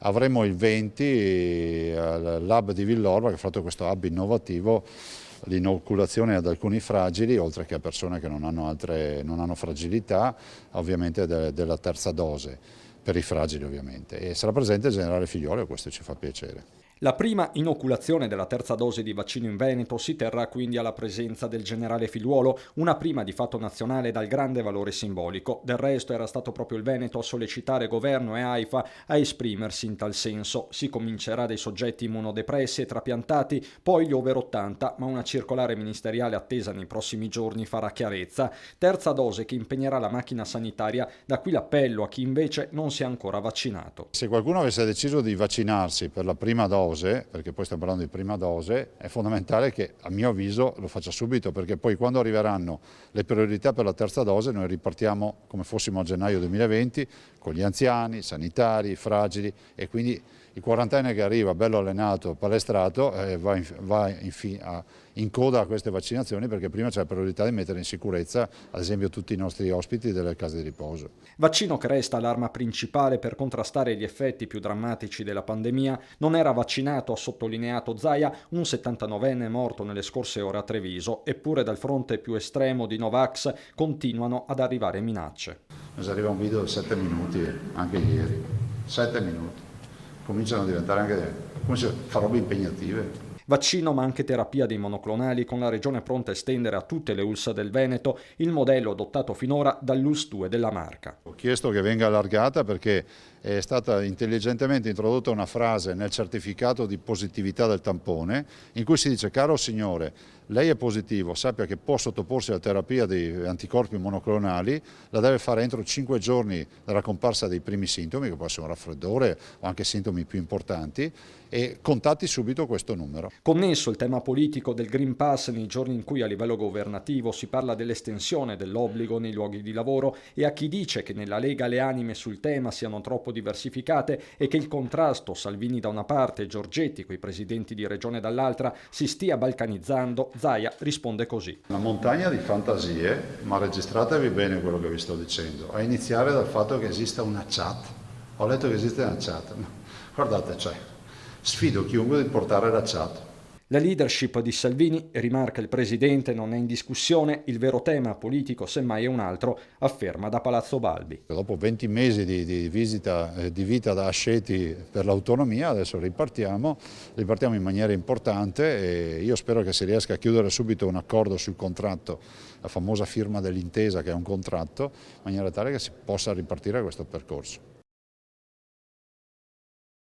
Avremo il 20 al Lab di Villorba che ha fatto questo hub innovativo di inoculazione ad alcuni fragili, oltre che a persone che non hanno fragilità, ovviamente della terza dose, per i fragili ovviamente. E sarà presente il generale Figliuolo e questo ci fa piacere. La prima inoculazione della terza dose di vaccino in Veneto si terrà quindi alla presenza del generale Figliuolo, una prima di fatto nazionale dal grande valore simbolico. Del resto era stato proprio il Veneto a sollecitare governo e AIFA a esprimersi in tal senso. Si comincerà dai soggetti immunodepressi e trapiantati, poi gli over 80, ma una circolare ministeriale attesa nei prossimi giorni farà chiarezza. Terza dose che impegnerà la macchina sanitaria, da qui l'appello a chi invece non si è ancora vaccinato. Se qualcuno avesse deciso di vaccinarsi per la prima dose, perché poi stiamo parlando di prima dose, è fondamentale che a mio avviso lo faccia subito, perché poi quando arriveranno le priorità per la terza dose noi ripartiamo come fossimo a gennaio 2020 con gli anziani, i sanitari, i fragili e quindi il quarantenne che arriva bello allenato, palestrato, va in coda a queste vaccinazioni, perché prima c'è la priorità di mettere in sicurezza ad esempio tutti i nostri ospiti delle case di riposo. Vaccino che resta l'arma principale per contrastare gli effetti più drammatici della pandemia. Non era vaccinato, ha sottolineato Zaia, un 79enne morto nelle scorse ore a Treviso, eppure dal fronte più estremo di Novax continuano ad arrivare minacce. Mi arriva un video di 7 minuti, anche ieri, 7 minuti. Cominciano a diventare anche fa robe impegnative. Vaccino ma anche terapia dei monoclonali, con la regione pronta a estendere a tutte le ULSS del Veneto il modello adottato finora dall'ULSS 2 della Marca. Ho chiesto che venga allargata perché è stata intelligentemente introdotta una frase nel certificato di positività del tampone in cui si dice: caro signore, lei è positivo, sappia che può sottoporsi alla terapia di anticorpi monoclonali, la deve fare entro 5 giorni dalla comparsa dei primi sintomi, che può essere un raffreddore o anche sintomi più importanti, e contatti subito questo numero. Connesso il tema politico del Green Pass nei giorni in cui a livello governativo si parla dell'estensione dell'obbligo nei luoghi di lavoro, e a chi dice che nella Lega le anime sul tema siano troppo diversificate e che il contrasto Salvini da una parte e Giorgetti coi presidenti di regione dall'altra si stia balcanizzando, Zaia risponde così. Una montagna di fantasie, ma registratevi bene quello che vi sto dicendo, a iniziare dal fatto che esista una chat. Ho letto che esiste una chat, guardate, sfido chiunque di portare la chat. La leadership di Salvini, rimarca il presidente, non è in discussione, il vero tema politico semmai è un altro, afferma da Palazzo Balbi. Dopo 20 mesi di vita da asceti per l'autonomia, adesso ripartiamo in maniera importante e io spero che si riesca a chiudere subito un accordo sul contratto, la famosa firma dell'intesa che è un contratto, in maniera tale che si possa ripartire questo percorso.